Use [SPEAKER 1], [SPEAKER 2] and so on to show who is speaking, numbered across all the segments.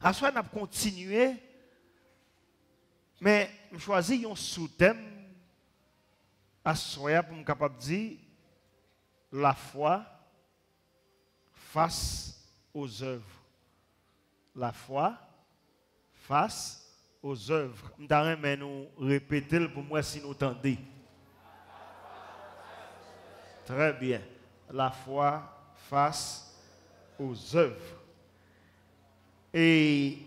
[SPEAKER 1] À ce moment, on a continué, mais je choisis un sous-thème à ce moment pour me capable de dire la foi face aux œuvres. La foi face aux œuvres. Je vais nous répéter pour moi si nous entendez. Très bien. La foi face aux œuvres. Et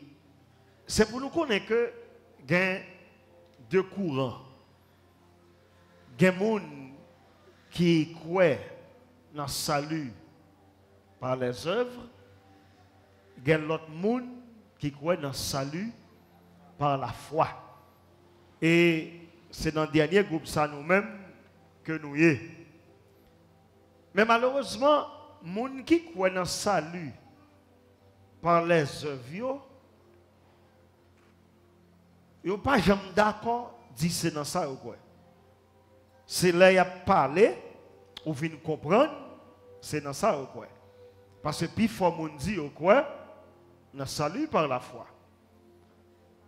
[SPEAKER 1] c'est pour nous connaître que il y a deux courants. Il y a des gens qui croient dans le salut par les œuvres. Il y a l'autre monde qui croit dans le salut par la foi. Et c'est dans le dernier groupe, ça nous-mêmes, que nous y sommes. Mais malheureusement, les gens qui croient dans le salut par les œuvres, ils ne sont pas jamais d'accord dire c'est dans ça ou quoi. C'est là qu'il a parlé, ou vient comprendre, c'est dans ça ou quoi. Parce que puis il faut qu'on dise ou quoi, dans le salut par la foi.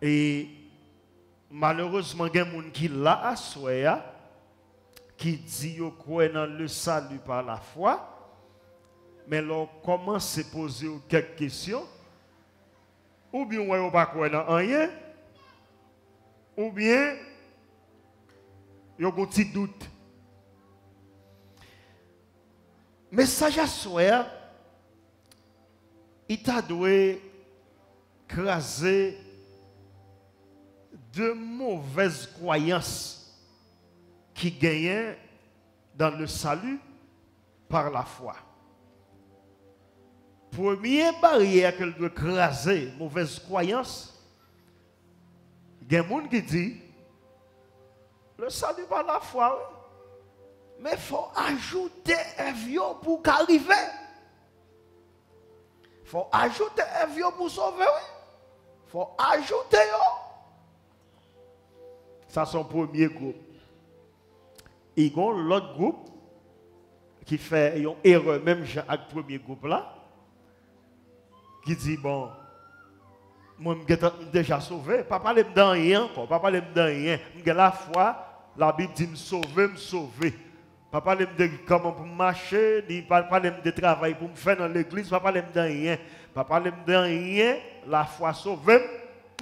[SPEAKER 1] Et malheureusement, il y a des gens qui l'a assoyé, qui dit ou quoi dans le salut par la foi, mais là, commence à poser quelques questions, ou bien on ne pas quoi dans rien, ou bien il y a un petit doute. Mais ça, j'assois, il t'a dû craser de mauvaises croyances qui gagnaient dans le salut par la foi. Première barrière qu'elle doit craser, mauvaise croyance, il y a des gens qui disent le salut par la foi, oui. Mais il faut ajouter un vieux pour qu'arriver. Il faut ajouter un vieux pour sauver, oui. Il faut ajouter. Ça, c'est son premier groupe. Il y a l'autre groupe qui fait une erreur, même avec le premier groupe là, qui dit, bon, moi, je suis déjà sauvé. Papa ne me donne rien encore. Papa ne me donne rien. Je la foi, la Bible dit me sauver, me sauver. Papa ne me dit comment pour marcher. Papa ne me dit travail pour me faire dans l'église. Papa ne me donne rien. Papa ne me donne rien. La foi sauver,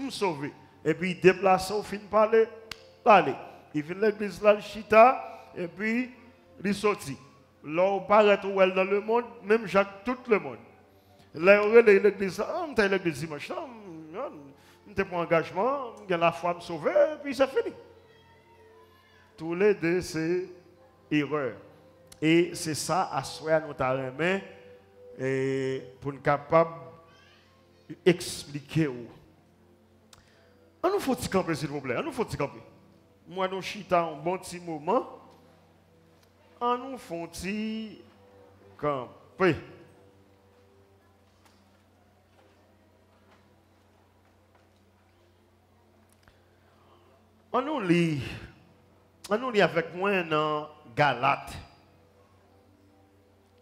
[SPEAKER 1] me sauver. Et puis il déplace au fin de parler. Allez. Il vient de l'église là, le chita. Et puis il sortit. Là, on paraît où elle dans le monde, même Jacques, tout le monde. Là, on est l'église. On est l'église dimanche. Je prends engagement, je la foi me sauver, et puis c'est fini. Tous les deux, c'est erreur. Et c'est ça, à soi, nous avons pour nous capable d'expliquer. On nous faut camper, s'il vous plaît. On nous faut camper. Moi, nous chita un bon petit moment. On nous faut camper. On nous lit avec moi dans Galates.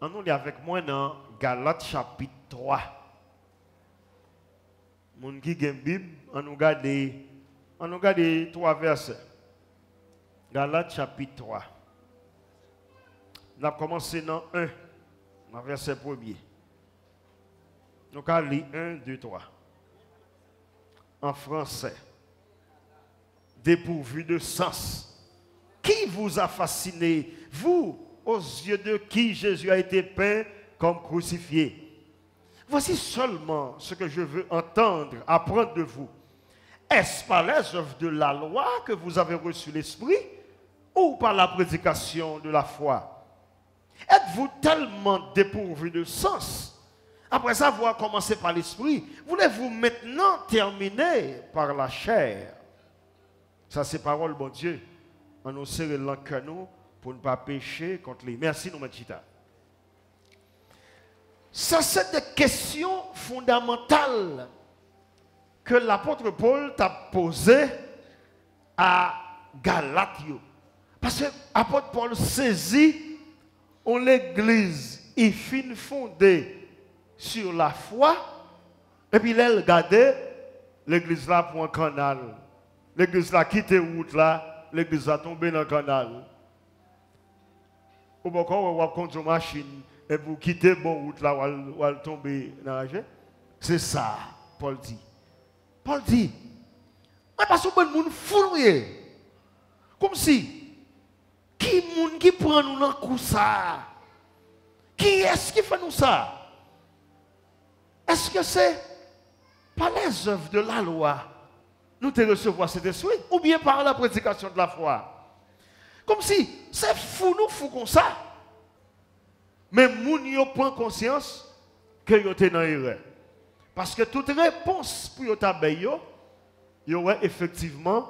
[SPEAKER 1] On nous lit avec moi dans Galates chapitre 3. Mon qui a une Bible, on nous regarde 3 versets. Galates chapitre 3. On a commencé dans 1, dans verset 1er. Nous allons lire 1, 2, 3. En français. Dépourvu de sens. Qui vous a fasciné, vous, aux yeux de qui Jésus a été peint comme crucifié? Voici seulement ce que je veux entendre, apprendre de vous. Est-ce par les œuvres de la loi que vous avez reçu l'Esprit ou par la prédication de la foi? Êtes-vous tellement dépourvu de sens? Après avoir commencé par l'Esprit, voulez-vous maintenant terminer par la chair? Ça, c'est parole, bon Dieu. On nous serre l'encre pour ne pas pécher contre lui. Merci, nous, Machita. Ça, c'est des questions fondamentales que l'apôtre Paul t'a posées à Galatio. Parce que l'apôtre Paul saisit en l'église, il finit fondé sur la foi, Et puis là, regardez, l'église là pour un canal. L'église là quitte la route là, l'église là tombe dans le canal. Ou bien quand on va conduire une machine, et vous quittez bon route là, ou elle tombe dans la rue. C'est ça, Paul dit. Paul dit, mais parce que le monde fouille. Comme si, qui prend nous dans le coup ça? Qui est-ce qui fait nous ça? Est-ce que c'est par les œuvres de la loi nous te recevoir cet esprit ou bien par la prédication de la foi? Comme si c'est fou comme ça. Mais moun yo prend conscience que yo te dans erreur. Parce que toute réponse pour yo tabay yo effectivement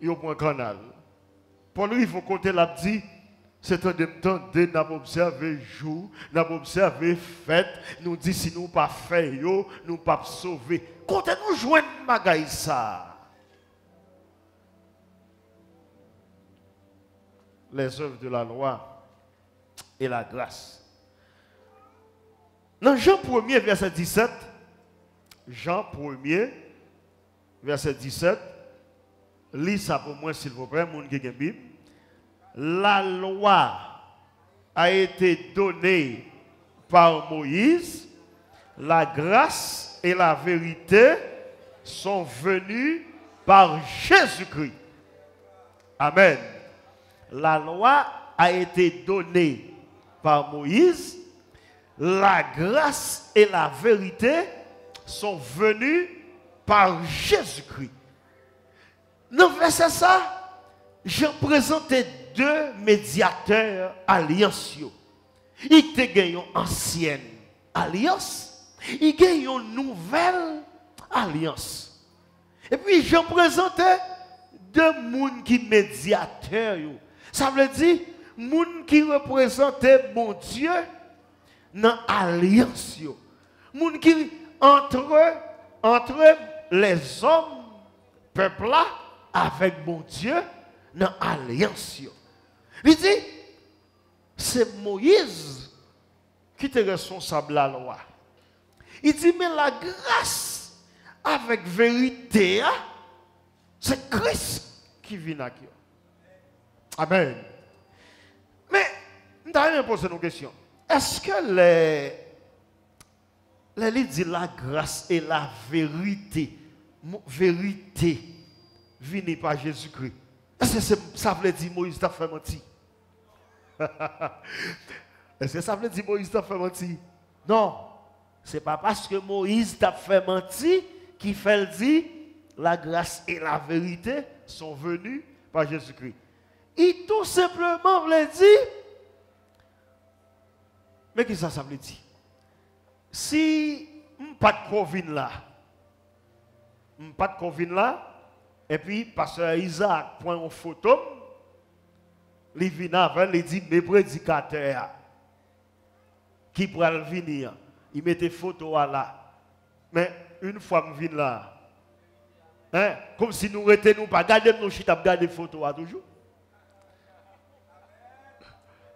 [SPEAKER 1] yo prend canal. Pour lui il faut compter l'a dit c'est un dem temps de n'a observer jour, n'a observer fête, nous dit si nous pas fait yo, nous pas sauver. Quand nous joindre bagay ça. Les œuvres de la loi et la grâce. Dans Jean 1er verset 17, Jean 1er verset 17, lis ça pour moi s'il vous plaît, moun qui a Bible. La loi a été donnée par Moïse, la grâce et la vérité sont venues par Jésus-Christ. Amen. La loi a été donnée par Moïse, la grâce et la vérité sont venues par Jésus-Christ. Dans le verset ça, j'ai présenté deux médiateurs alliances. Il te gagne une ancienne alliance, il gagne une nouvelle alliance. Et puis j'ai présenté deux personnes qui médiateurs. Ça veut dire moun qui représente bon Dieu dans l'alliance. Moun qui entre les hommes, peuple là, avec bon Dieu dans l'alliance. Il dit, c'est Moïse qui est responsable de la loi. Il dit, mais la grâce avec vérité, c'est Christ qui vient à qui. Amen. Mais, nous allons poser une question. Est-ce que les dit la grâce et la vérité viennent par Jésus-Christ? Est-ce que ça veut dire Moïse t'a fait mentir? Est-ce que ça veut dire Moïse t'a fait mentir? Non. Ce n'est pas parce que Moïse t'a fait mentir qu'il fait dire la grâce et la vérité sont venus par Jésus-Christ. Il tout simplement veut dire, mais qu'est-ce que ça veut dire? Si pas de Covid là, et puis pasteur Isaac prend une photo, il vient avec, il dit mes prédicateurs qui pourraient venir, il met des photos là. Mais une fois que je viens là, hein, comme si nous n'étions pas garder nos chutes à garder des photos toujours.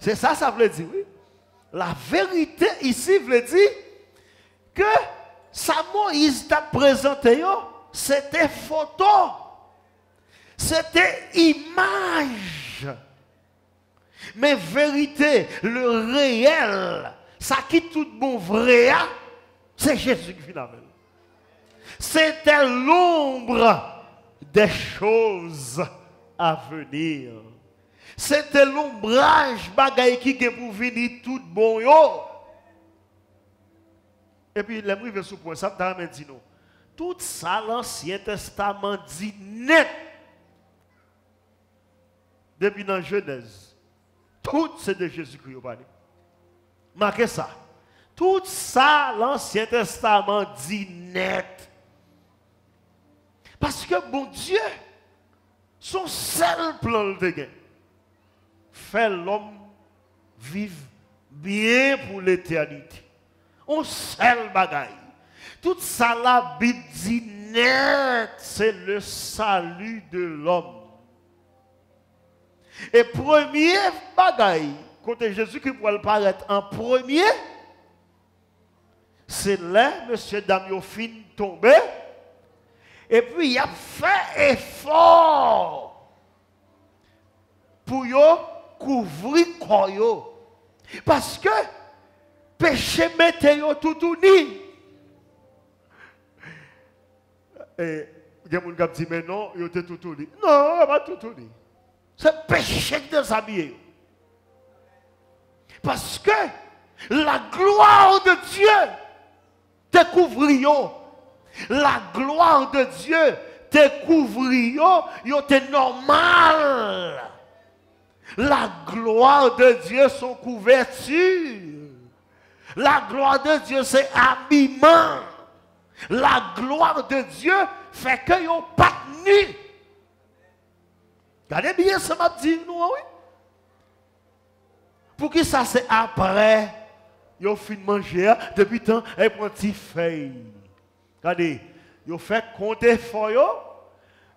[SPEAKER 1] C'est ça, ça veut dire, oui. La vérité ici veut dire que ça Moïse t'a présenté, c'était photo, c'était image. Mais vérité, le réel, ça qui tout bon vrai, c'est Jésus qui vient. C'était l'ombre des choses à venir. C'était l'ombrage bagaille qui est pour venir tout bon yo. Et puis les privé sous point ça t'a dit non. Tout ça l'Ancien Testament dit net. Depuis dans Genèse. Tout c'est de Jésus-Christ au parler. Marquez ça. Tout ça l'Ancien Testament dit net. Parce que bon Dieu son seul plan de gain. Faire l'homme vivre bien pour l'éternité. On seul bagaille. Tout ça la Bible dit net, c'est le salut de l'homme. Et premier bagaille, quand Jésus qui pourrait paraître en premier, c'est là, monsieur Dame, fin tombé. Et puis, il a fait effort pour couvrir corps yo. Parce que péché mette yo tout uni. Et il y a des gens qui disent, mais non, yo te tout uni. Non, pas tout uni. C'est péché de s'habiller. Parce que la gloire de Dieu te couvre. La gloire de Dieu te couvre. Yo te normal. La gloire de Dieu, son couverture. La gloire de Dieu, c'est habillement. La gloire de Dieu fait que yo pas nu. Regardez bien ce m'a dit nous, oui. Pour qui ça c'est après, yo fin manger, depuis temps, et prend petit feuille. Regardez, yo fait compter fort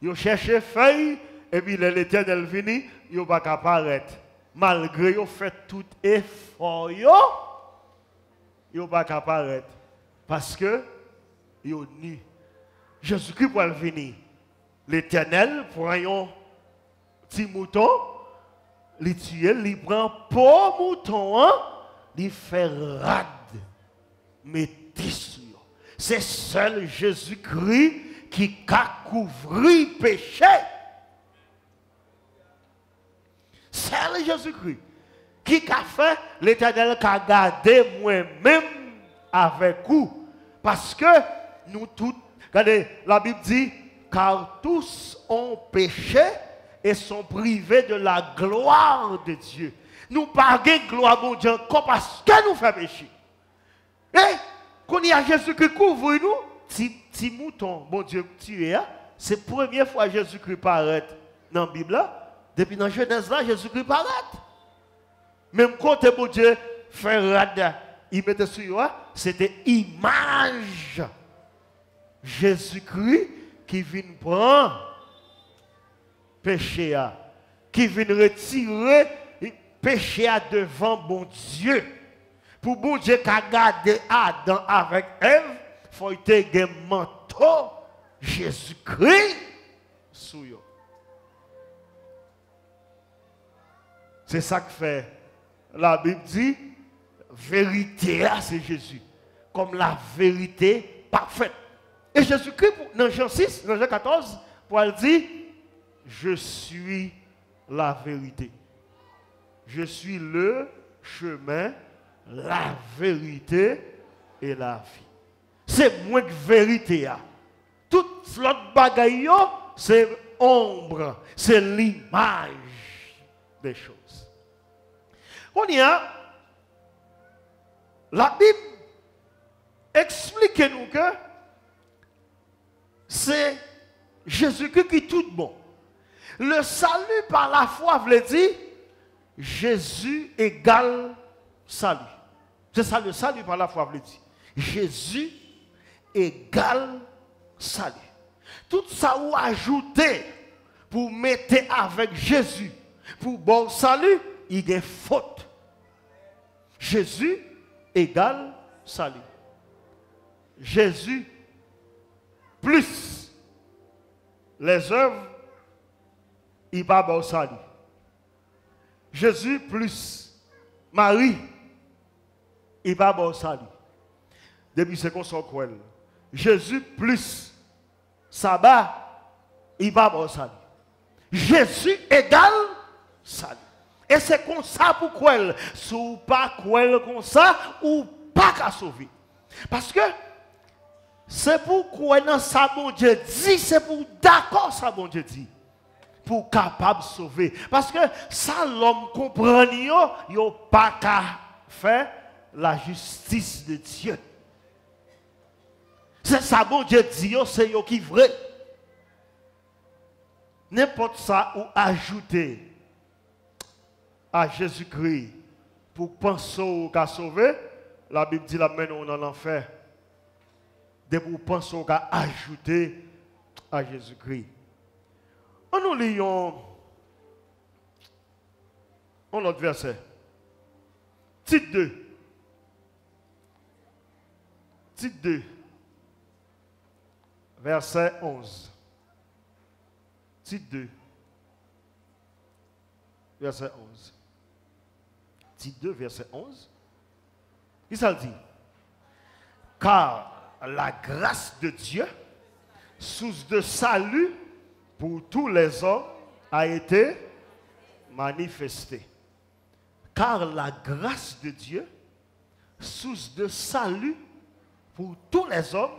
[SPEAKER 1] yo cherche feuille, et puis l'Éternel vini, yo pas apparaître. Malgré yo fait tout effort yo pas apparaître. Parce que yo nu. Jésus-Christ pour venir. L'Éternel prend un petit mouton, il tue, il prend pour mouton, il fait rade, mettez sur. C'est seul Jésus-Christ qui a couvert péché. Seul Jésus-Christ qui a fait l'Éternel qui a gardé moi-même avec vous. Parce que nous tous, regardez, la Bible dit, car tous ont péché et sont privés de la gloire de Dieu. Nous parlons gloire de Dieu encore parce que nous faisons péché. Et quand il y a Jésus qui couvre nous, si mouton, bon Dieu, tué, c'est la première fois que Jésus-Christ paraît dans la Bible. Depuis dans Genèse là, Jésus-Christ paraît. Même quand bon Dieu fait rade, il mettait sur lui, c'était image. Jésus-Christ qui vient prendre péché, qui vient retirer péché devant bon Dieu. Pour bon Dieu qui a gardé Adam avec Ève, il faut que un manteau Jésus-Christ sur eux. C'est ça que fait. La Bible dit, vérité, c'est Jésus. Comme la vérité parfaite. Et Jésus-Christ, dans Jean 6, dans Jean 14, pour elle dire, je suis la vérité. Je suis le chemin, la vérité et la vie. C'est moins que vérité. Toute l'autre bagaille, c'est ombre, c'est l'image des choses. On y a, la Bible explique-nous que c'est Jésus-Christ qui est tout bon. Le salut par la foi veut dire Jésus égale salut. C'est ça le salut par la foi veut dire. Jésus égale salut. Tout ça ou ajouter pour mettre avec Jésus pour bon salut, il y a faute. Jésus égale salut. Jésus plus les œuvres, il va bon salut. Jésus plus Marie, il va bon salut. Depuis ce qu'on s'en croit. Jésus plus sabbat, il va bon salut. Jésus égale salut. Et c'est comme ça pour quoi, si ou pas quoi comme ça, ou pas qu'à sauver. Parce que c'est pourquoi dans ça bon Dieu dit, c'est pour d'accord ça bon Dieu dit. Pour capable de sauver. Parce que ça l'homme comprend, il n'a pas qu'à faire la justice de Dieu. C'est ça bon Dieu dit, c'est yo qui vrai. N'importe ça ou ajouter à Jésus-Christ pour penser qu'à sauver, la Bible dit la main on en enfer. De pour penser qu'à ajouter à Jésus-Christ. On nous lisons un autre verset. Titre 2. Tite 2, verset 11. Tite 2, verset 11. Tite 2, verset 11. Il s'en dit, car la grâce de Dieu, source de salut pour tous les hommes, a été manifestée. Car la grâce de Dieu, source de salut pour tous les hommes,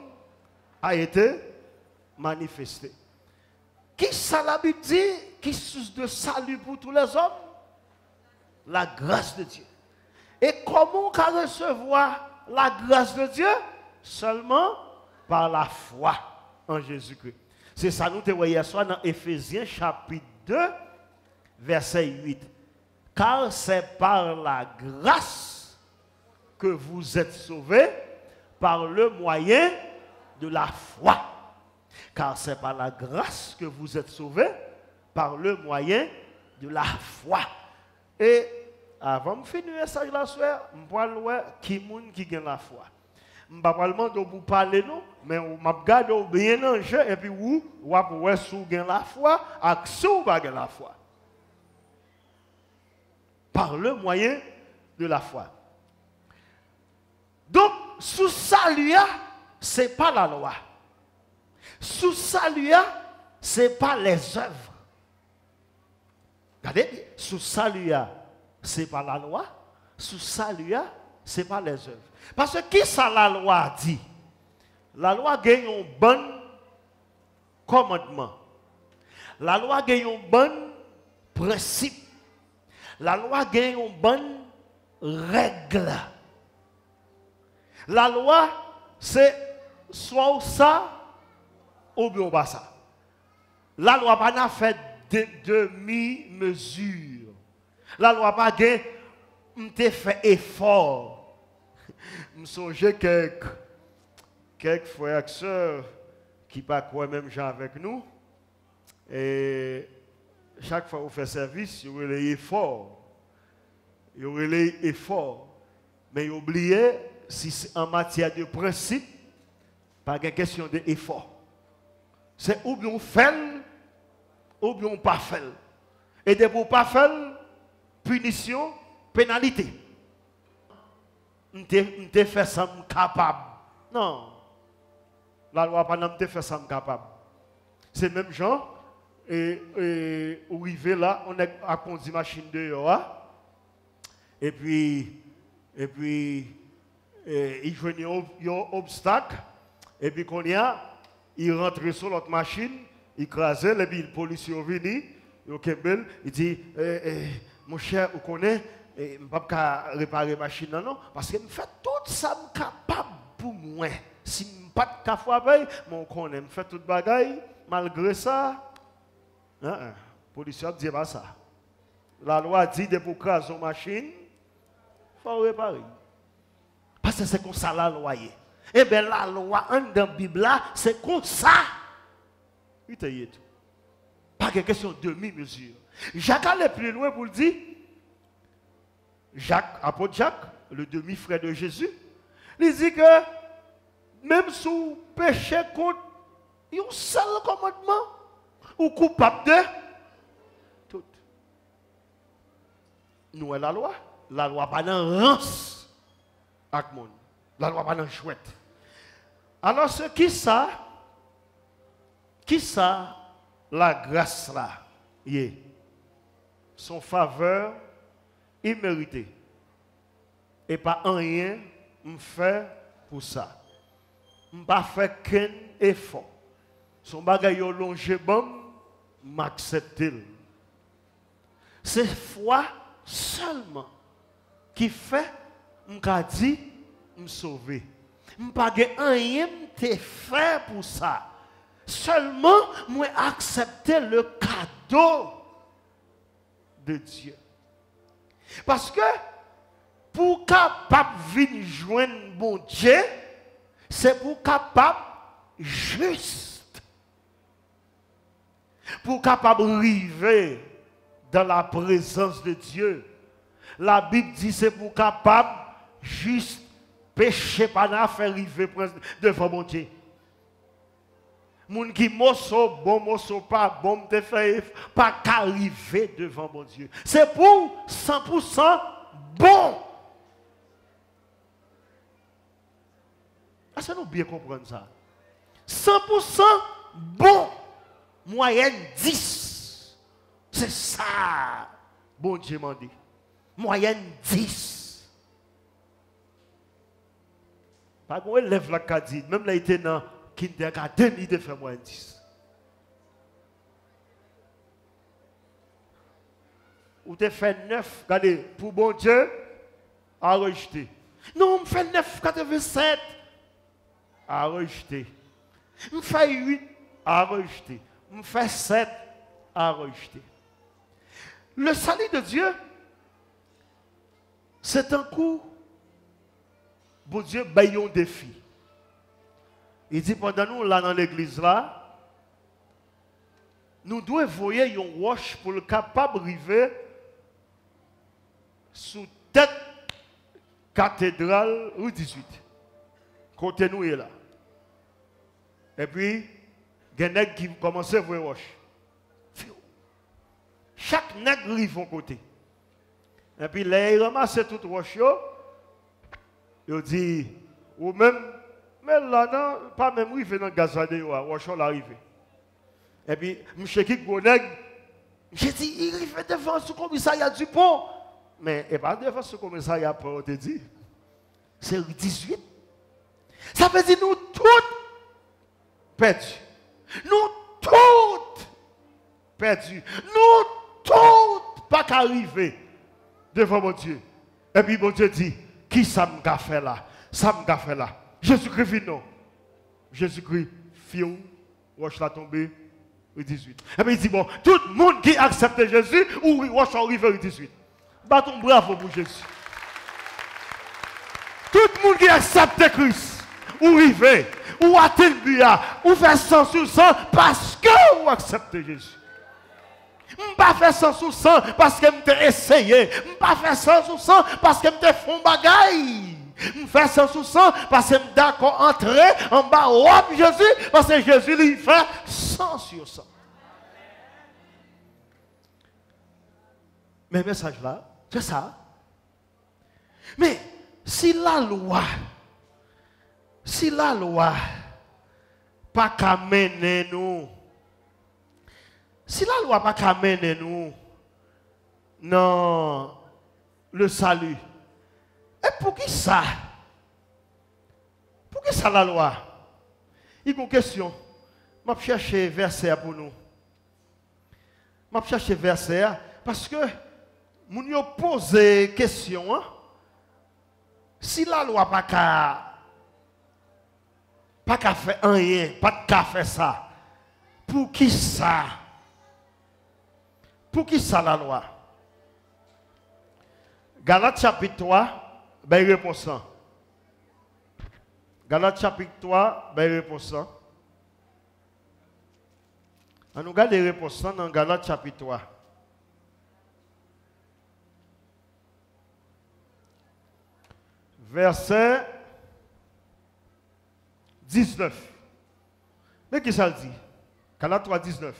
[SPEAKER 1] a été manifestée. Qui ça la Bible dit? Qui source de salut pour tous les hommes? La grâce de Dieu. Et comment on peut recevoir la grâce de Dieu? Seulement par la foi en Jésus-Christ. C'est ça nous te voyons hier soir dans Éphésiens chapitre 2, verset 8. Car c'est par la grâce que vous êtes sauvés, par le moyen de la foi. Car c'est par la grâce que vous êtes sauvés, par le moyen de la foi. Et avant de finir le message la soeur, je vais voir qui gagne la foi. Je ne vais pas demander pour parler, non, mais je vais regarder bien dans le jeu et puis vous voir si vous gagnez la foi, et si vous gagnez la foi. Par le moyen de la foi. Donc, sous salut, ce n'est pas la loi. Sous salut, ce n'est pas les œuvres. Regardez, sous salut, ce n'est pas la loi. Sous salut, ce n'est pas les œuvres. Parce que qui ça la loi dit? La loi gagne un bon commandement. La loi gagne un bon principe. La loi gagne une bonne règle. La loi, c'est soit ça ou bien pas ça. La loi n'a pas fait de demi-mesure. La loi pas fait effort. Je songe quelques frères et sœurs qui ne pas quoi même gens avec nous. Et chaque fois que vous faites service, vous avez l'effort. Vous avez l'effort. Mais oubliez, si c'est en matière de principe, pas de question d'effort. C'est ou bien on fait, ou bien on pas fait. Et de pour pas faire, punition, pénalité. On te fait ça capable. Non. La loi pas te fait ça capable. C'est même genre. Et arrivé là, on a conduit machine dehors. Et puis il joignait un obstacle. Et puis quand il rentre sur l'autre machine, il crasait, et puis le policier est venu, il dit, mon cher, vous connaissez, je ne peux pas réparer la machine, non, parce que je fais tout ça capable pour moi. Si je ne peux pas faire, je connais, je fais tout le bagaille, malgré ça. Le policier ne dit pas ça. La loi dit de pour craser une machine, il faut réparer. Parce que c'est comme ça la loi est. Eh bien la loi dans la Bible, c'est comme ça. Il te dit tout. Pas de question de demi-mesure. Jacques allait plus loin pour le dire. Jacques, apôtre Jacques, le demi-frère de Jésus, il dit que même si vous péchez contre un seul commandement, ou coupable de tout. Nous, la loi pas dans rance avec monde. La loi pas dans chouette. Alors, ce qui ça la grâce là, son faveur imméritée. Et pas rien me fait pour ça. Je ne pas fait qu'un effort. Son bagay yo longe bon, m'accepte. C'est foi seulement qui fait m'ka dit me sauver. M'pa gen rien te fait pour ça. Seulement moi accepter le cadeau de Dieu. Parce que pour capable venir joindre bon Dieu, c'est pour capable juste. Pour capable arriver dans la présence de Dieu. La Bible dit c'est pour capable juste péché pas n'a fait arriver devant mon Dieu. Moun qui mosso bon mosso pas bon te fait pas qu'arriver devant mon Dieu. C'est pour 100% bon. Est-ce que nous bien comprendre ça? 100% bon. Moyenne 10. C'est ça. Bon Dieu m'a dit. Moyenne 10. Pas qu'on élève la cadine. Même là, il était dans kindergarten, il fait moyenne 10. Ou te fait 9, regardez, pour bon Dieu, à rejeter. Non, on fait 9,87 à rejeter. On fait 8 à rejeter. On fait 7 à rejeter. Le salut de Dieu, c'est un coup, bon Dieu, un défi. Il dit, pendant nous, là, dans l'église, là, nous devons voyer une roche pour le capable d'arriver sous tête cathédrale rue 18. Côté nous est là. Et puis, il y a des gens qui commencent à voir une roche. Chaque nègre arrive de côté. Et puis, là, il ramasse toute roche. Il dit, ou même, mais là, non, pas même arrivé dans le gazade, roche l'arrivé. Et puis, je suis qui nègre. J'ai dit, il arrive devant ce commissariat du pont. Mais et pas devant ce commissariat pour te dire. C'est 18. Ça veut dire nous toutes perdus. Nous toutes perdus. Nous toutes pas qu'arriver devant mon Dieu. Et puis mon Dieu dit, qui ça m'a fait là? Ça m'a fait là. Jésus-Christ vit non. Jésus-Christ, fiou, roche la tombée, 18. Et puis il dit, bon, tout le monde qui accepte Jésus, ou roche arrive 18. Battons bravo pour Jésus. Tout le monde qui accepte Christ, ou rive, ou atteint ou fait 100 sur 100 parce que vous acceptez Jésus. Je ne pas faire 100 sur 100 parce que je t'ai essayé. Je ne pas faire 100 sur 100 parce que je t'ai fait bagaille. Je fais 100 sur 100 parce que je suis d'accord entrer en bas de Jésus parce que Jésus lui fait 100 sur 100. Mais le message là, c'est ça. Mais si la loi pas qu'à mener nous, si la loi pas qu'à mener nous, non, le salut, et pour qui ça? Pour qui ça la loi? Il y a une question. Je vais chercher verset pour nous. Je vais chercher verset parce que nous nous posé question. Hein? Si la loi pas qu'à faire rien, pas qu'à faire ça, pour qui ça? Pour qui ça la loi? Galates chapitre 3, ben réponse. Galates chapitre 3, ben réponse. On nous regarde les réponses dans Galates chapitre 3. Verset 19. Mais qui ça dit? Galates 3, 19.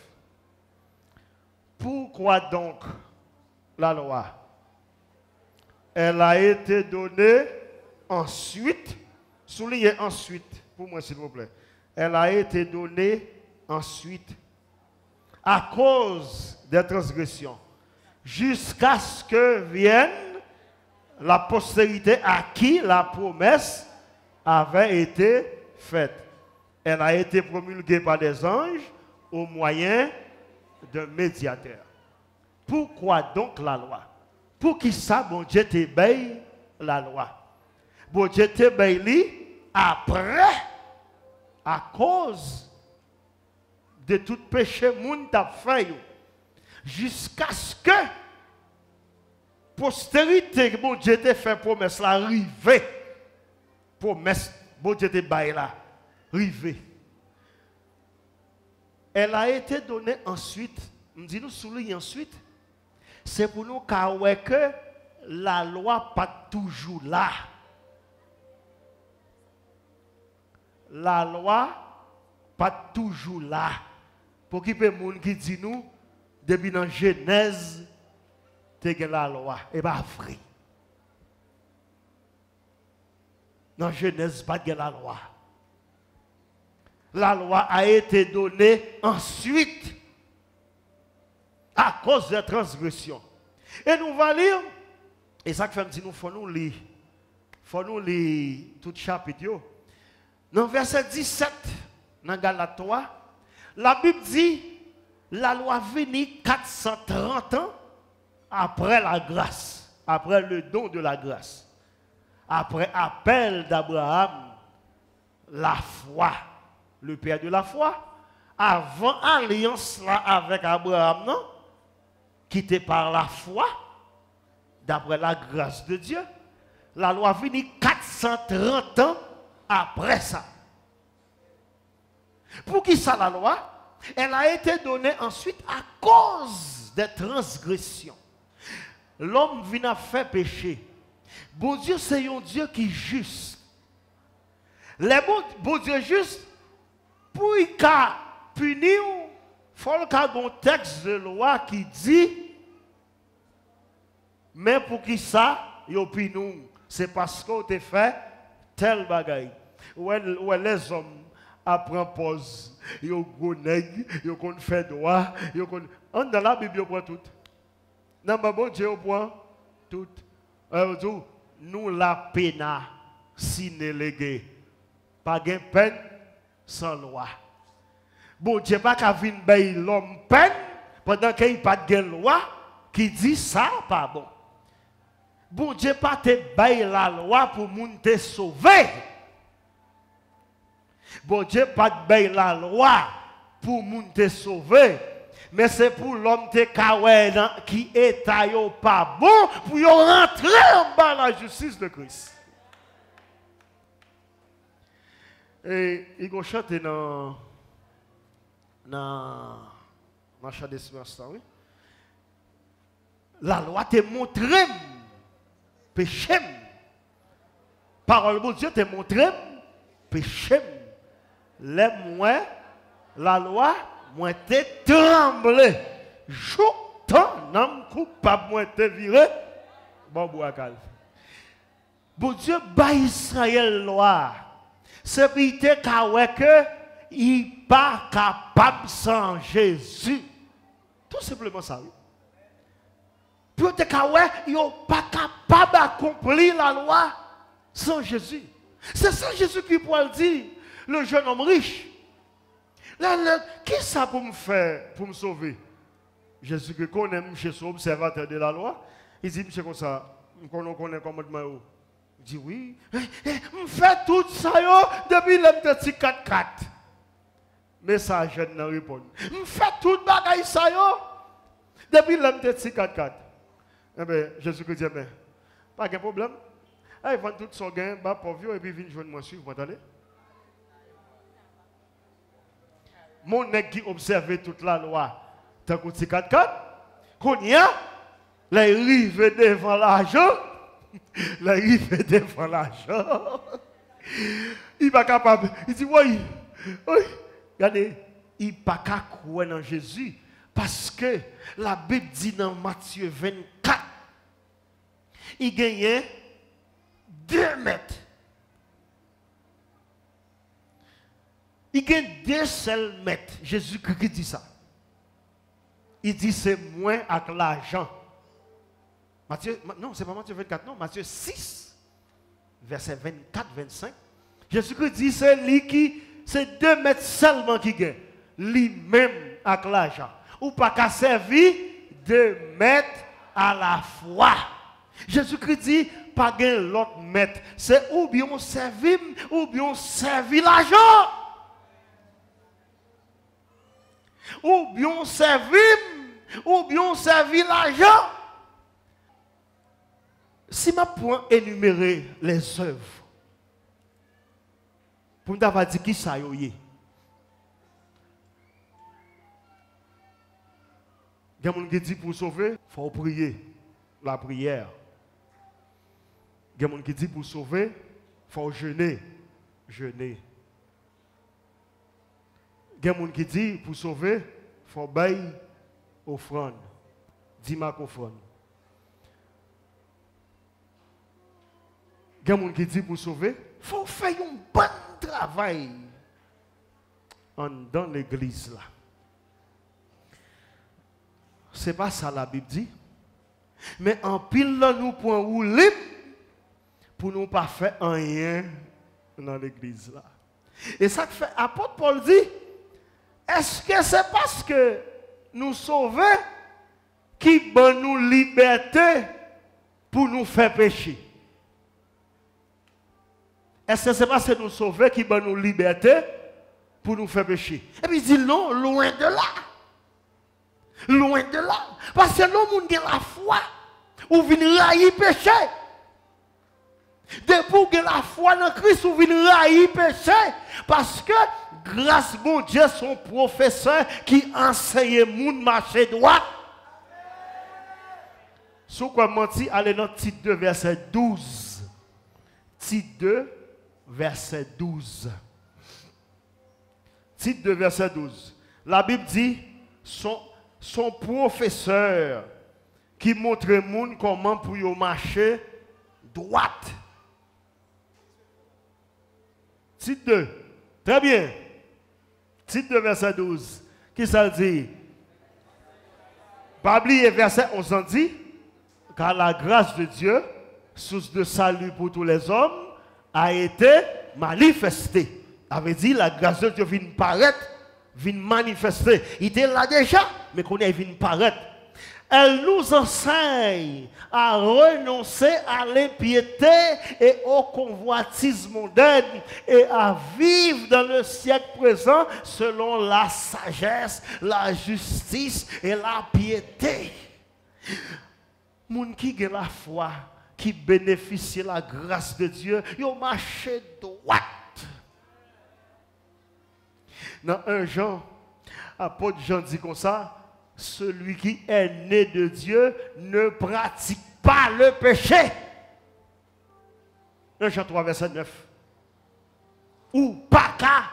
[SPEAKER 1] Pourquoi donc la loi? Elle a été donnée ensuite, soulignez ensuite, pour moi s'il vous plaît. Elle a été donnée ensuite à cause des transgressions, jusqu'à ce que vienne la postérité à qui la promesse avait été faite. Elle a été promulguée par des anges au moyen d'un médiateur. Pourquoi donc la loi? Pour qui ça, bon Dieu t'ébèye la loi? Bon Dieu t'ébèye après, à cause de tout péché moun t'a fait, jusqu'à ce que postérité, bon Dieu t'a fait promesse là, arrive. Promesse, bon Dieu t'ébèye là, arrive. Elle a été donnée ensuite, nous souligne ensuite, c'est pour nous que la loi pas toujours là. la loi pas toujours là. Pour qui peut monde qui dit nous depuis dans Genèse t'es la loi et pas vrai. Dans Genèse pas de la loi. La loi a été donnée ensuite à cause de la transgression. Et nous allons lire, et ça fait nous faut nous lire tout chapitre. Dans verset 17, dans Galates 3, la Bible dit, la loi venait 430 ans après la grâce, après le don de la grâce, après appel d'Abraham, la foi, le père de la foi, avant alliance là avec Abraham, non? Qui était par la foi, d'après la grâce de Dieu, la loi venait 430 ans après ça. Pour qui ça la loi? Elle a été donnée ensuite à cause des transgressions. L'homme vient faire péché. Bon Dieu, c'est un Dieu qui est juste. Les bon Dieu juste, pour qu'il punisse, il faut qu'il y ait un texte de loi qui dit, mais pour qui ça, il punit, c'est parce qu'on te fait tel bagaille. Où les hommes apprennent pause, ils ont gonègue, ils ont fait droit, dans la Bible, ils prend tout. Dans le bon Dieu, on prend tout. Nous la peine si nélégué. Pas de peine sans loi. Bon Dieu pas qu'à venir payer l'homme peine pendant qu'il n'y a pas de loi qui dit ça pas bon. Bon Dieu pas te payer la loi pour moun te sauver. Bon Dieu pas te payer la loi pour moun te sauver. Mais c'est pour l'homme qui est pas bon pour y rentrer en bas la justice de Christ. Et il va chanter dans chant de semence, oui. La loi te montre péché. Parole de Dieu te montre péché. Les moins, la loi, moi te tremblé. J'entends un coupable, moi te viré. Bon, boakal. Bon Dieu, ba Israël loi. C'est pour que il n'est pas capable sans Jésus. Tout simplement ça. Pour que il n'est pas capable d'accomplir la loi sans Jésus. C'est ça Jésus qui pourrait dire, le jeune homme riche. Qui ça pour me faire, pour me sauver? Jésus qui connaît, je suis observateur de la loi. Il dit, monsieur comme ça, on connaît commandement. Il dit oui, je fais tout ça depuis le petit 4-4. Mais ça, je ne réponds. Je fais tout bagaille ça depuis le petit 4-4. Eh bien, Jésus dit, mais pas de problème. Il vend tout son gain, pour vieux, et puis il vient joindre moi suivre, vous entendez? Mon nègre qui observait toute la loi, tant que petit 4-4, qu'on y a, les rives devant l'argent. La rive devant l'argent. Il n'est pas capable. Il dit, oui, regardez, il n'est pas capable de croire dans Jésus. Parce que la Bible dit dans Matthieu 24, il gagnait 2 mètres. Il gagne 2 seuls mètres. Jésus-Christ dit ça. Il dit, c'est moins avec l'argent. Matthieu, non, c'est pas Matthieu 24, non, Matthieu 6, verset 24-25. Jésus-Christ dit, c'est lui qui, c'est 2 mètres seulement qui gagne. Lui-même avec l'argent. Ou pas qu'à servir 2 mètres à la fois. Jésus-Christ dit, pas gain l'autre mètre. C'est ou bien servir, ou bien servir l'argent. Ou bien servir, ou bien servir l'argent. Si je prends énumérer les œuvres, pour me dire qui ça y est. Il y a des gens qui disent pour sauver, il faut prier. La prière. Il y a des gens qui disent pour sauver, il faut jeûner. Jeûner. Il y a des gens qui disent, pour sauver, il faut bailler offrande. 10 marques offrande. Il y a des gens qui disent, pour sauver, il faut faire un bon travail dans l'église là. Ce n'est pas ça la Bible dit. Mais en pile là, nous pouvons libre pour nous pas faire rien dans l'église là. Et ça que fait apôtre Paul dit, est-ce que c'est parce que nous sauvons qui donne nous liberté pour nous faire pécher? Est-ce que c'est parce que nous sauvons qui donne nous liberté pour nous faire pécher? Et puis il dit non, loin de là. Loin de là. Parce que l'homme a la foi ou vient railler péché. Depuis que la foi dans Christ ou vient railler péché. Parce que grâce à Dieu, son professeur qui enseigne moun marcher droit. Si vous menti, allez dans Tite 2, verset 12. Tite 2, verset 12. Tite 2, verset 12. La Bible dit, son professeur qui montre au monde comment pour marcher droite. Tite 2. Très bien. Tite 2, verset 12. Qui ça dit? Pas oublier verset 11 dit, car la grâce de Dieu, source de salut pour tous les hommes, a été manifestée. Avait dit la grâce de Dieu vient paraître, vient manifester. Il était là déjà, mais qu'on est vient paraître. Elle nous enseigne à renoncer à l'impiété et au convoitisme mondain et à vivre dans le siècle présent selon la sagesse, la justice et la piété. Moun qui a la foi, qui bénéficie de la grâce de Dieu, ils ont marché droit. Dans 1 Jean, apôtre Jean dit comme ça, celui qui est né de Dieu ne pratique pas le péché. 1 Jean 3, verset 9. Ou pas qu'à.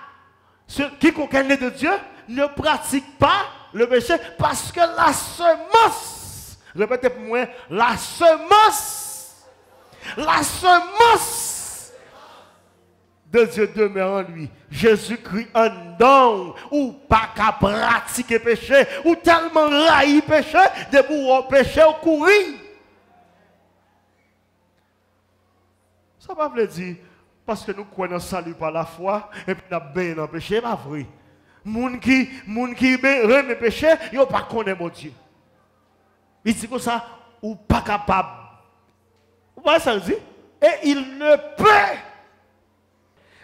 [SPEAKER 1] Qui est né de Dieu ne pratique pas le péché parce que la semence, répétez pour moi, la semence de Dieu demeure en lui. Jésus-Christ en don, ou pas qu'à pratiquer péché, ou tellement raï péché, de pour péché ou courir. Ça ne veut pas dire, parce que nous croyons salut par la foi, et puis nous avons bien dans le péché, c'est pas vrai. Moun qui remet le péché, ils ne pas connaître mon Dieu. Il dit comme ça, ou pas capable. Vous voyez ça, il dit? Et il ne peut.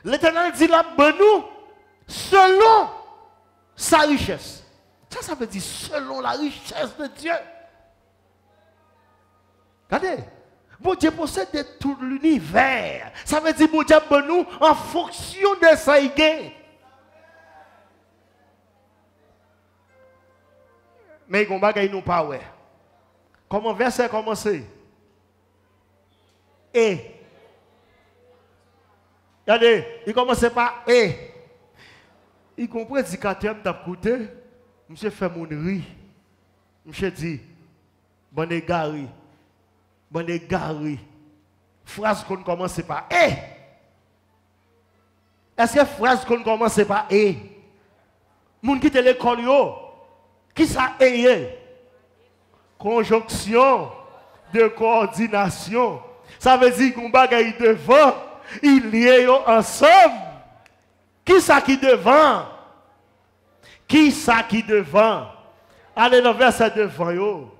[SPEAKER 1] L'Éternel dit là, nous, selon sa richesse. Ça veut dire selon la richesse de Dieu. Regardez, bon Dieu possède tout l'univers. Ça veut dire bon Dieu nous en fonction de sa gain. Mais il y a nous pas ouais. Comment verset commencer? Et. Regardez, il commence par et. Il comprend prédicateur m'a écouté, monsieur fait mon riz. Monsieur dit bon égaré. Bon égaré. Phrase qu'on commence par et. Est-ce que phrase qu'on commence par et? Moun qui te l'école yo. Qui ça est? Conjonction de coordination. Ça veut dire qu'on bagaille devant. Ils liés ensemble. Qui ça qui devant? Qui ça qui devant? Allez dans le verset devant yo.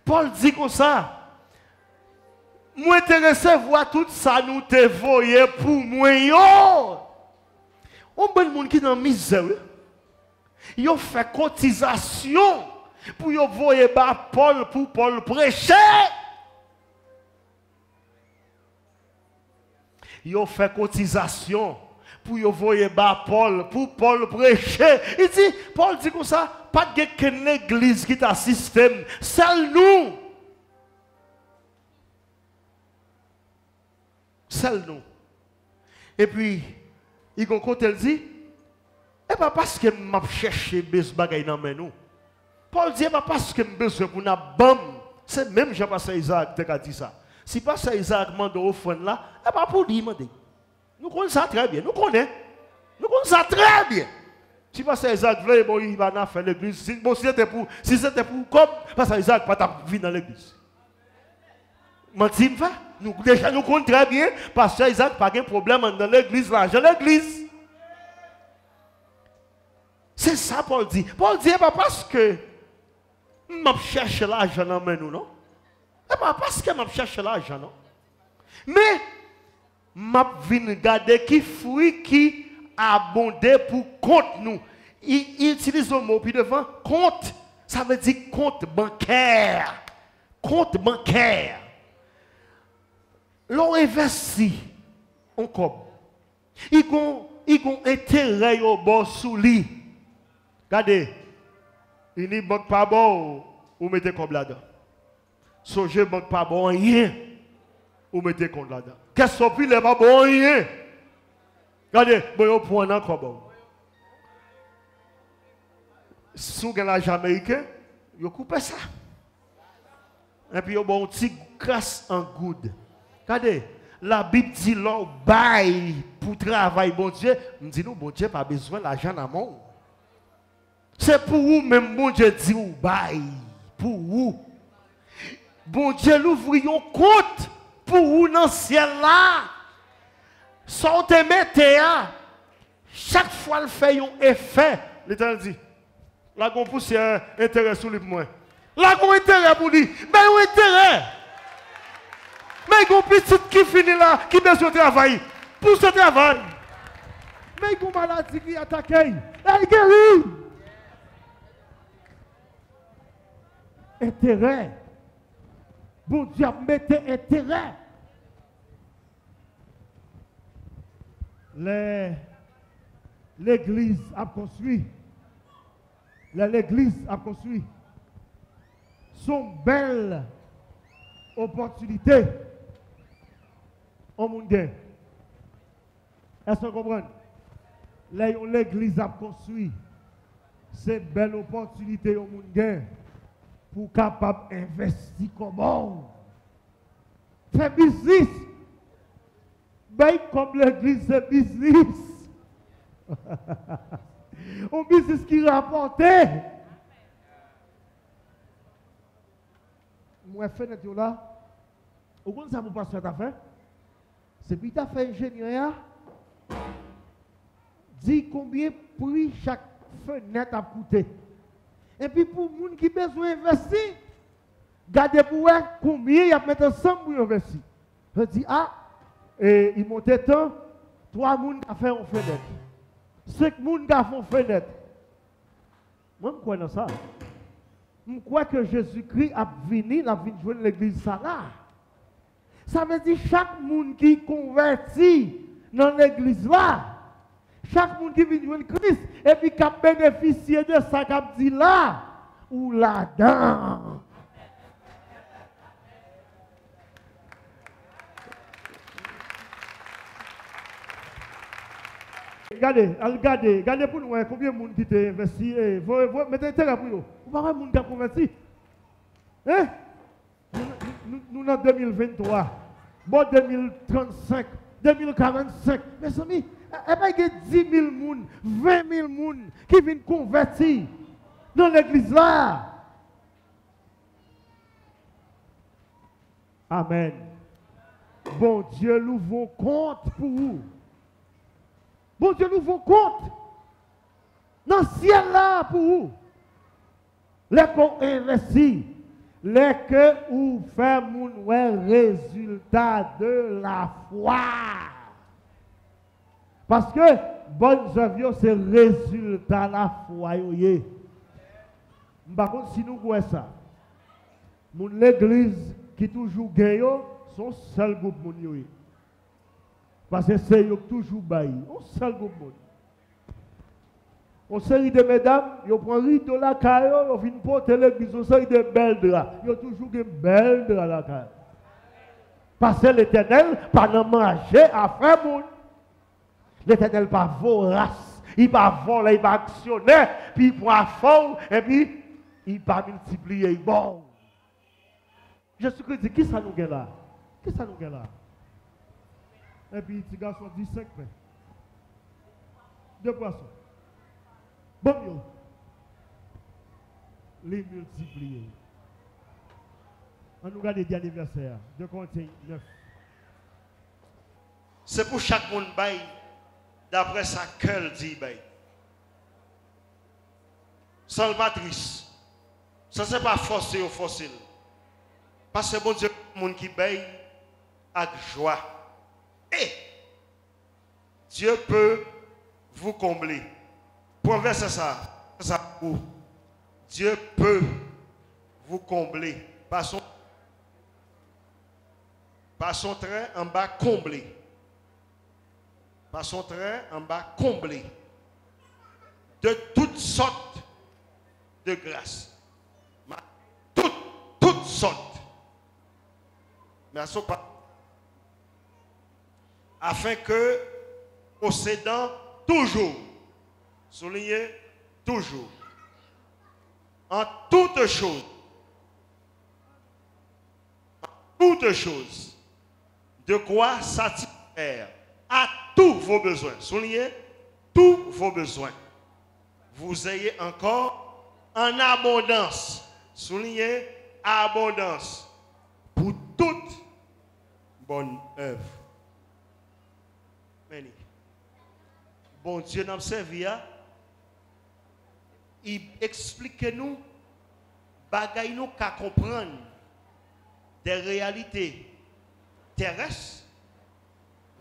[SPEAKER 1] Paul dit comme ça. Moi intéressé voir tout ça nous te voyé pour moi yo. On bon monde qui dans misère. Yo fait cotisation pour yo voyer bas Paul pour Paul prêcher. Yo fait cotisation pour yo voyer bas Paul pour Paul prêcher. Il dit Paul dit comme ça, pas de qu'une église qui t'a système, seul nous. Seul nous. Et puis il côté dit Et pas parce que m'a cherché des bagailles dans nous. Paul dit pas parce que m'a besoin pour na bam. C'est même Jean pasteur Isaac qui a dit ça. Si pasteur Isaac mande offrande là, et pas pour lui demander. Nous connaissons ça très bien, nous connaissons. Nous connaissons ça très bien. Si pasteur Isaac voulait bon il va faire l'église, si c'était pour comme pasteur Isaac pas t'a venir dans l'église. Nous déjà nous connaissons très bien pasteur Isaac pas de problème dans l'église, l'argent l'église. C'est ça Paul dit. Paul dit pas parce que je cherche l'argent dans nous, non? Et pas parce que je cherche l'argent, non? Mais je viens regarder qui fruit qui abondé pour compte nous. Il utilise le mot puis devant compte. Ça veut dire compte bancaire. Compte bancaire. L'on investit encore. Il y a intérêt au bord sous lit. Regardez, il n'y a banque pas bon, ou mettez comme là-dedans. Songez banque pas bon, rien, ou mettez comme là-dedans. Qu'est-ce que vous pas bon, rien? Regardez, vous prenez encore bon. Si vous avez l'argent américain, vous coupez ça. Et puis vous avez un petit crasse en good. Regardez, la Bible dit l'on bail pour travailler, bon Dieu. On dit nous, bon Dieu, pas besoin d'argent dans le monde. C'est pour vous, même bon Dieu dit ou bail. Pour vous. Bon Dieu, l'ouvre un compte pour vous dans le ciel là. Sortez, mettez, chaque fois le fait un effet. L'Éternel dit, là qu'on pousse un intérêt sur lui pour moi. Là qu'on intérêt pour lui. Mais un intérêt. Mais il y a un petit qui finit là, qui besoin de travail. Pour ce travail. Mais il y a une maladie qui attaque. Elle guérit. Intérêt. Bon Dieu, mettez intérêt. L'église a construit. L'église a construit. Sont belles opportunités au monde. Est-ce que vous comprenez? L'église a construit. C'est belle opportunité au monde pour capable d'investir comment? Faire business. Ben comme l'église c'est business. Un business qui rapporte. Moi, fenêtre là. Vous comprenez ça, mon pasteur t'a fait? C'est puis tu as fait ingénieur. Dis combien prix chaque fenêtre a coûté. Et puis pour les gens qui ont besoin d'investir, regardez pour eux combien ils mettent ensemble pour investir. Je dis, et ils montent tant, 3 personnes qui ont fait une fenêtre. 5 personnes qui ont fait une fenêtre. Moi, je crois dans ça. Je crois que Jésus-Christ a venu, jouer l'église ça là. Ça veut dire chaque monde qui convertit dans l'église là, chaque monde qui vient jouer Christ, et puis qui a bénéficié de ça qu'il a dit là, ou là-dedans. Regardez pour nous combien de monde qui t'a investi. Mettez intérêt pour nous. Vous voyez monde qui a converti. Hein? Nous sommes en 2023. Bon 2035, 2045. Mes amis, il y a 10 000 personnes, 20 000 personnes qui viennent convertir dans l'église là. Amen. Bon Dieu, nous vos compte pour vous. Bon Dieu, nous vos compte. Dans le ciel là pour vous. Les qu'on investit. Les que vous faites mon résultat de la foi. Parce que bonnes œuvres, c'est résultat de la foi. Par contre, si nous voyons ça, l'église qui toujours gagne, son seul groupe. Parce que c'est toujours bail. Un seul groupe. Une série de mesdames, ils prennent rideau la caille, ils viennent porter l'église, une série de belles draps. Ils ont toujours des belles draps la caille. Parce que l'Éternel, pas de manger à faire monde. L'Éternel pas vorace. il va voler, il va actionner, puis il prend fort, et puis il va multiplier. Bon. Jésus-Christ dit, qui ça nous gagne là? Qui ça nous gagne là? Et puis, petit garçon dit 5 pains. 2 poissons. Bon, yo. Les multiplier. On nous regarde les derniers versets. 2 Corinthiens 9.
[SPEAKER 2] C'est pour chaque monde bail d'après sa cœur dit bail. Sans le patrice. Ça c'est pas forcé ou forcé. Parce que bon Dieu, monde qui bail avec joie. Et Dieu peut vous combler. Pour verser ça où Dieu peut vous combler. Par son trait en bas comblé. Par son trait en bas comblé. De toutes sortes de grâces. Toutes sortes. Mais à son pas. Afin que, possédant toujours, soulignez toujours, en toutes choses, de quoi satisfaire à tous vos besoins. Soulignez tous vos besoins. Vous ayez encore en abondance. Soulignez abondance pour toute bonne œuvre. Meni. Bon Dieu nous servi, il explique nous, bagay nous qu'à comprendre des réalités terrestres.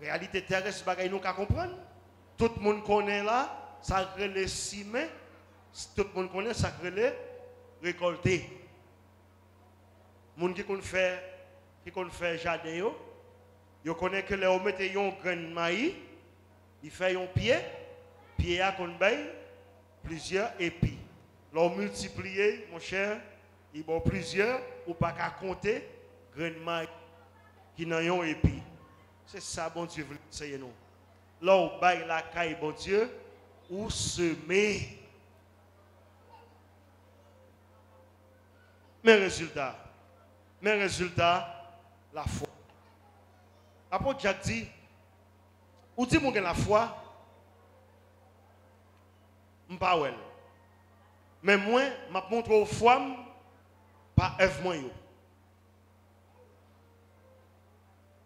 [SPEAKER 2] Réalité terrestre, bagay nous qu'à comprendre. Tout le monde connaît là, ça crée les cimes. Tout le monde connaît, ça crée les récolter. Les gens qui fait jardin, ils connaissent que les hommes mettent un grain de maïs, ils font un pied à qu'on baille plusieurs épis. L'on multiplie, mon cher, ils ont plusieurs, ou pas qu'à compter, grain de maïs qui n'ont un épi. C'est ça, bon Dieu, vous essayez nous. Là, on baille la caille, bon Dieu, ou semer. Mes résultats, la foi. L'apôtre Jacques dit, ou dit mon la foi, m'pas wel. Mais moi, m'a montre aux foi par œuvre moi yo.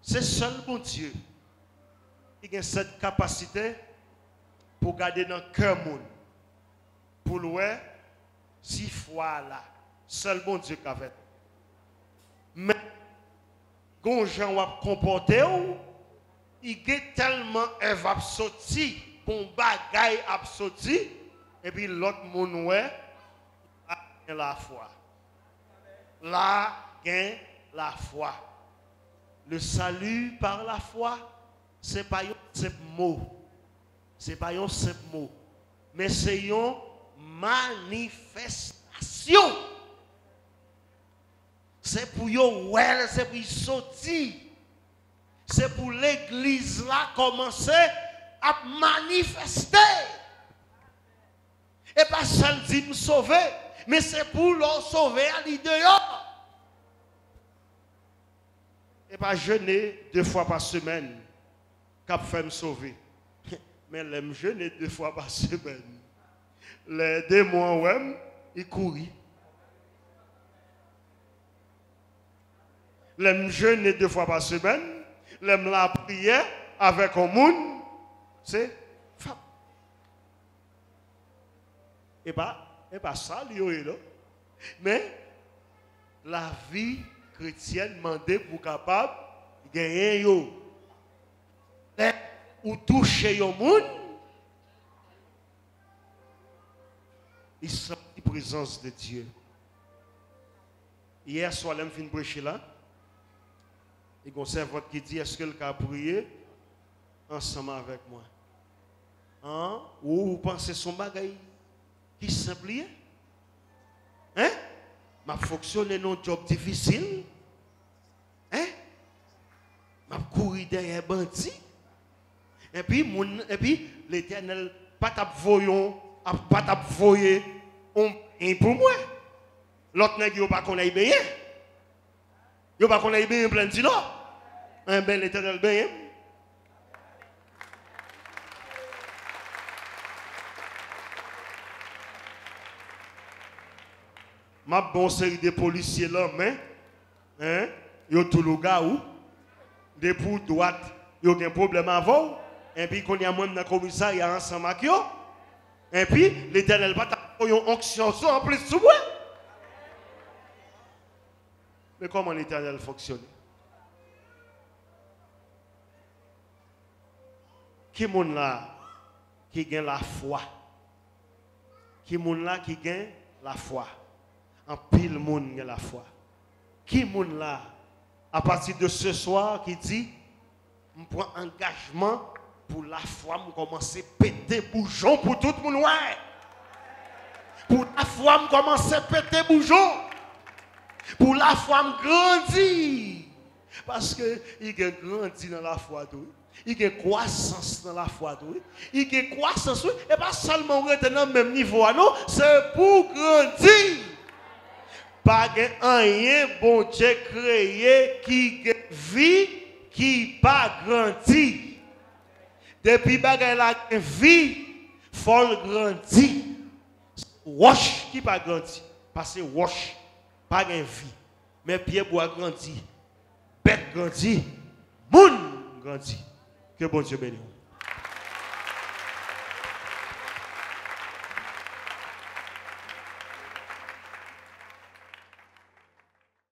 [SPEAKER 2] C'est seul bon Dieu qui a cette capacité pour garder dans le cœur monde. Pour louer si foi là. Seul bon Dieu qui a fait. Mais quand gens va comporter, il y a tellement œuvre absorti, bon bagaille absorti, et puis l'autre monde ouais a la foi. Là gain la foi. Le salut par la foi, c'est pas un simple mot. C'est pas un simple mot, mais c'est une manifestation. C'est pour yo well, c'est pour sortir. C'est pour l'église là commencer à manifester. Et pas seul dit me sauver, mais c'est pour leur sauver à l'idéal. Et pas jeûner 2 fois par semaine, cap fait me sauver. Mais l'aime jeûner 2 fois par semaine. Les démons, ouais, ils courent. L'aime jeûner 2 fois par semaine, l'aime la prière avec un monde, c'est femme. Et pas ça, là. Mais la vie chrétienne demandée pour capable de gagner yo. Ou toucher yo monde, il sent la présence de Dieu. Hier soir, je fin prêcher là. Et un servante qui dit, est-ce que le cas prier ensemble avec moi? Hein? Ou vous pensez son bagay qui simple? Hein? M'a fonctionné dans un job difficile? Hein? M'a courir derrière bandit? Et puis l'Éternel pas t'a voyer un pour moi. L'autre nèg yo pas connait bien. Yo pas connait bien plein de non. Un bel éternel bien. Ma bonne série de policiers là, mais hein, yo tout le gars ou de pour droite, yo un problème avant et puis qu'on y a même dans le commissariat ensemble avec yo. Et puis l'Éternel va t'apporter une onction en plus sous moi. Mais comment l'Éternel fonctionne? Qui moun là qui gagne la foi? Qui moun là qui gagne la foi? En pile moun gagne la foi. Qui moun là à partir de ce soir qui dit je prends engagement pour la foi, je commence à péter bouchon pour tout le monde. Ouais. Pour la foi, je commence à péter bouchon. Pour la foi, je grandis. Parce que il grandit dans la foi. Il y a croissance dans la foi. Il y a croissance. Et pas seulement rester dans le même niveau. Non, c'est pour grandir. Pas rien, bon Dieu créé qui vit, qui pas grandi. Depuis bagay la vie, faut grandir. Wash qui pas grandi. Parce que wash, pas de vie. Mais pied bois grandi. Bête grandi. Moun grandi. Que bon Dieu bénisse.